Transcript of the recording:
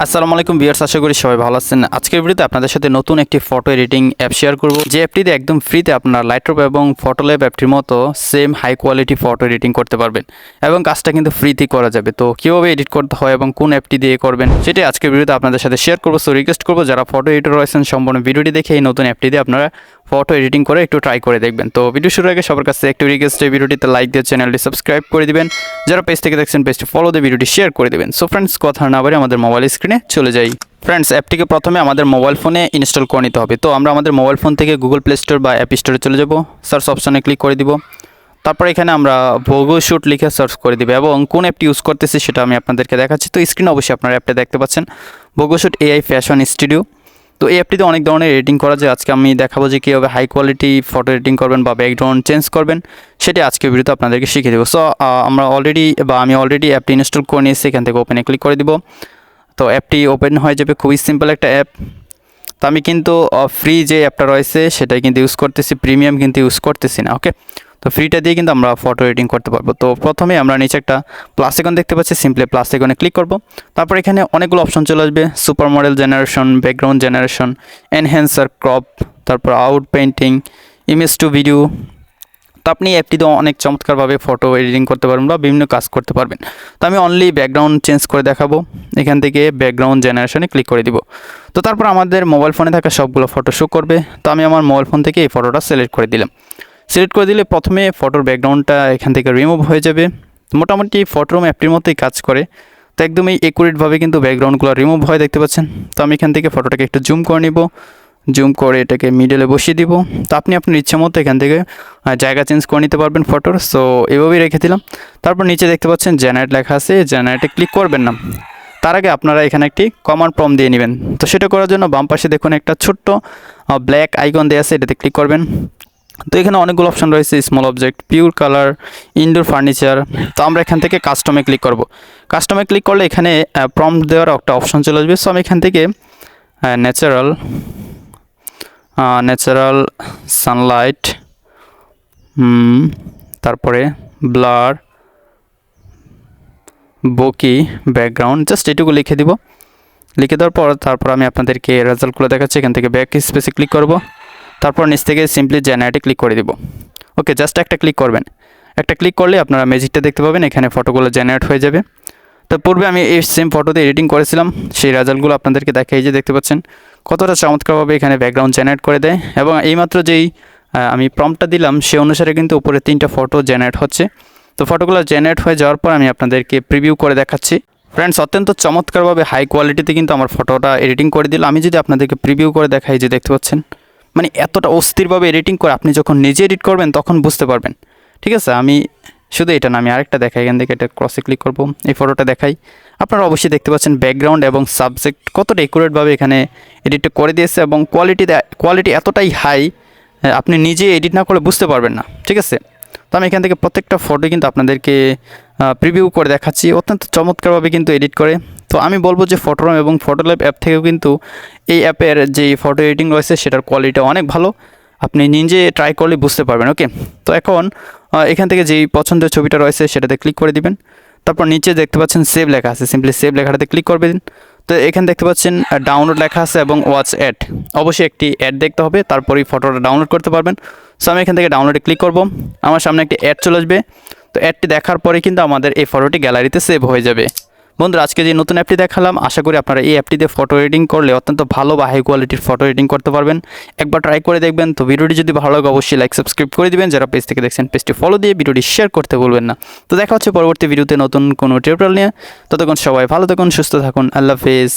আসসালামু আলাইকুম ভিউয়ার্স, আশা করি সবাই ভালো আছেন। আজকের ভিডিওতে আপনাদের সাথে নতুন একটি ফটো এডিটিং অ্যাপ শেয়ার করব, যে অ্যাপটিতে একদম ফ্রিতে আপনারা লাইটরুম এবং ফটোল্যাব অ্যাপটির মতো same high quality photo editing করতে পারবেন এবং কাজটা কিন্তু ফ্রিতেই করা যাবে। তো কীভাবে এডিট করতে হয় এবং কোন অ্যাপটি দিয়ে করবেন সেটাই আজকের ভিডিওতে আপনাদের সাথে শেয়ার করবো। সো রিকোয়েস্ট করবো যারা ফটো এডিটর রয়েছেন সম্পূর্ণ ভিডিওটি দেখে এই নতুন অ্যাপটি দিয়ে আপনারা ফটো এডিটিং করে একটু ট্রাই করে দেখবেন। তো ভিডিও শুরুর আগে সবার কাছে একটু রিকোয়েস্ট, এই ভিডিওটিতে লাইক দিয়ে চ্যানেলটি সাবস্ক্রাইব করে দিবেন। যারা পেজ থেকে দেখছেন পেজটি ফলো দিয়ে ভিডিওটি শেয়ার করে দেবেন। সো ফ্রেন্ডস, কথা না বলে আমাদের মোবাইল স্ক্রিনে চলে যাই। ফ্রেন্ডস, অ্যাপটিকে প্রথমে আমাদের মোবাইল ফোনে ইনস্টল করে নিতে হবে। তো আমরা আমাদের মোবাইল ফোন থেকে গুগল প্লে স্টোর বা অ্যাপ স্টোরে চলে যাব, সার্চ অপশানে ক্লিক করে দিব। তারপর এখানে আমরা ভোগোশুট লিখে সার্চ করে দিব এবং কোন অ্যাপটি ইউজ করতেছি সেটা আমি আপনাদেরকে দেখাচ্ছি। তো স্ক্রিনে অবশ্যই আপনারা অ্যাপটা দেখতে পাচ্ছেন, ভোগোশুট এআই ফ্যাশন স্টুডিও। তো এই অ্যাপটিতে অনেক ধরনের এডিটিং করা যায়। আজকে আমি দেখাবো যে কীভাবে হাই কোয়ালিটি ফটো এডিটিং করবেন বা ব্যাকগ্রাউন্ড চেঞ্জ করবেন, সেটা আজকে ভিডিওতে আপনাদেরকে শিখিয়ে দেবো। সো আমি অলরেডি অ্যাপটি ইনস্টল করে নিয়েছি। এখান থেকে ওপেনে ক্লিক করে দিব। তো অ্যাপটি ওপেন হয়ে যাবে, খুবই সিম্পল একটা অ্যাপ। তো আমি কিন্তু ফ্রি যে অ্যাপটা রয়েছে সেটাই কিন্তু ইউজ করতেছি, প্রিমিয়াম কিন্তু ইউজ করতেছি না। ওকে, তো ফ্রিটা দিয়ে কিন্তু আমরা ফটো এডিটিং করতে পারবো। তো প্রথমে আমরা নিচে একটা প্লাস আইকন দেখতে পাচ্ছি, সিম্পলি প্লাস আইকনে ক্লিক করব। তারপর এখানে অনেকগুলো অপশন চলে আসবে, super model generation, background generation, enhancer, crop, তারপর outpainting, image to video. তো আপনি অ্যাপটিতে অনেক চমৎকারভাবে ফটো এডিটিং করতে পারবেন বা বিভিন্ন কাজ করতে পারবেন। তো আমি অনলি ব্যাকগ্রাউন্ড চেঞ্জ করে দেখাবো। এখান থেকে ব্যাকগ্রাউন্ড জেনারেশনে ক্লিক করে দিব। তো তারপর আমাদের মোবাইল ফোনে থাকা সবগুলো ফটো শো করবে। তো আমি আমার মোবাইল ফোন থেকে এই ফটোটা সিলেক্ট করে দিলাম। সিলেক্ট করে দিলে প্রথমে ফটোর ব্যাকগ্রাউন্ডটা এখান থেকে রিমুভ হয়ে যাবে। মোটামুটি ফটোরুম অ্যাপটির মতোই কাজ করে। তো একদমই একুরেটভাবে কিন্তু ব্যাকগ্রাউন্ডগুলো রিমুভ হয়, দেখতে পাচ্ছেন। তো আমি এখান থেকে ফটোটাকে একটু জুম করে নিব, জুম করে এটাকে মিডলে বসিয়ে দিব। তো আপনি আপনার ইচ্ছা মতো এখান থেকে জায়গা চেঞ্জ করে নিতে পারবেন ফটোর। সো এভাবেই রেখে দিলাম। তারপর নিচে দেখতে পাচ্ছেন জেনারেট লেখা আছে, জেনারেটে ক্লিক করবেন না, তার আগে আপনারা এখানে একটি কমান্ড প্রম্পট দিয়ে নেবেন। তো সেটা করার জন্য বাম পাশে দেখুন একটা ছোট্ট ব্ল্যাক আইকন দেওয়া আছে, এটাতে ক্লিক করবেন। তো এখানে অনেকগুলো অপশন রয়েছে, small object, pure colour, indoor furniture. তো আমরা এখান থেকে কাস্টমে ক্লিক করব। কাস্টমে ক্লিক করলে এখানে প্রম্পট দেওয়ার একটা অপশন চলে আসবে। সো আমি এখান থেকে ন্যাচারাল সানলাইট, তারপরে ব্লার, বকি, ব্যাকগ্রাউন্ড, জাস্ট এটুকু লিখে দিব। লিখে দেওয়ার পর তারপর আমি আপনাদেরকে রেজাল্টগুলো দেখাচ্ছি। এখান থেকে ব্যাক স্পেসে ক্লিক করব। তারপর নিচ থেকে সিম্পলি জেনারেটে ক্লিক করে দিব। ওকে, জাস্ট একটা ক্লিক করবেন। একটা ক্লিক করলে আপনারা ম্যাজিকটা দেখতে পাবেন, এখানে ফটোগুলো জেনারেট হয়ে যাবে। তো পূর্বে আমি এই সেম ফটোতে এডিটিং করেছিলাম, সেই রেজাল্টগুলো আপনাদেরকে দেখাই, যে দেখতে পাচ্ছেন কতটা চমৎকারভাবে এখানে ব্যাকগ্রাউন্ড জেনারেট করে দেয়। এবং এইমাত্র যেই আমি প্রম্পটটা দিলাম সে অনুসারে কিন্তু উপরে 3টা ফটো জেনারেট হচ্ছে। তো ফটোগুলো জেনারেট হয়ে যাওয়ার পর আমি আপনাদেরকে প্রিভিউ করে দেখাচ্ছি। ফ্রেন্ডস, অত্যন্ত চমৎকারভাবে হাই কোয়ালিটিতে কিন্তু আমার ফটোটা এডিটিং করে দিল। আমি যদি আপনাদেরকে প্রিভিউ করে দেখাই, যে দেখতে পাচ্ছেন, মানে এতটা অস্থিরভাবে এডিটিং করে আপনি যখন নিজে এডিট করবেন তখন বুঝতে পারবেন। ঠিক আছে, আমি শুধু এটা না, আমি আরেকটা দেখাই। এখান থেকে এটা ক্রসে ক্লিক করব, এই ফটোটা দেখাই। আপনারা অবশ্যই দেখতে পাচ্ছেন ব্যাকগ্রাউন্ড এবং সাবজেক্ট কতটা একুরেটভাবে এখানে এডিটটা করে দিয়েছে এবং কোয়ালিটি এতটাই হাই, আপনি নিজে এডিট না করলে বুঝতে পারবেন না। ঠিক আছে, তো আমি এখান থেকে প্রত্যেকটা ফটো কিন্তু আপনাদেরকে প্রিভিউ করে দেখাচ্ছি। অত্যন্ত চমৎকারভাবে কিন্তু এডিট করে। তো আমি বলবো যে ফটোরুম এবং ফটোল্যাব অ্যাপ থেকেও কিন্তু এই অ্যাপের যে ফটো এডিটিং রয়েছে সেটার কোয়ালিটি অনেক ভালো, আপনি নিজে ট্রাই করলে বুঝতে পারবেন। ওকে, তো এখন এখান থেকে যেই পছন্দের ছবিটা রয়েছে সেটাতে ক্লিক করে দিবেন। তারপর নিচে দেখতে পাচ্ছেন সেভ লেখা আছে, সিম্পলি সেভ লেখাটাতে ক্লিক করবেন। তো এখানে দেখতে পাচ্ছেন ডাউনলোড লেখা আছে এবং ওয়াচ অ্যাড, অবশ্যই একটি অ্যাড দেখতে হবে, তারপরেই ফটোটা ডাউনলোড করতে পারবেন। সো আমি এখান থেকে ডাউনলোডে ক্লিক করব। আমার সামনে একটি অ্যাড চলে আসবে। তো অ্যাডটি দেখার পরে কিন্তু আমাদের এই ফটোটি গ্যালারিতে সেভ হয়ে যাবে। বন্ধুরা, আজকে যে নতুন অ্যাপটি দেখালাম, আশা করি আপনারা এই অ্যাপটিতে ফটো এডিটিং করলে অত্যন্ত ভালো বা হাই কোয়ালিটির ফটো এডিটিং করতে পারবেন। একবার ট্রাই করে দেখবেন। তো ভিডিওটি যদি ভালো লাগে অবশ্যই লাইক সাবস্ক্রাইব করে দিবেন। যারা পেজ থেকে দেখছেন পেজটি ফলো দিয়ে ভিডিওটি শেয়ার করতে ভুলবেন না। তো দেখা হচ্ছে পরবর্তী ভিডিওতে নতুন কোনো টিউটোরিয়াল নিয়ে। ততক্ষণ সবাই ভালো থাকুন, সুস্থ থাকুন। আল্লাহ হাফেজ।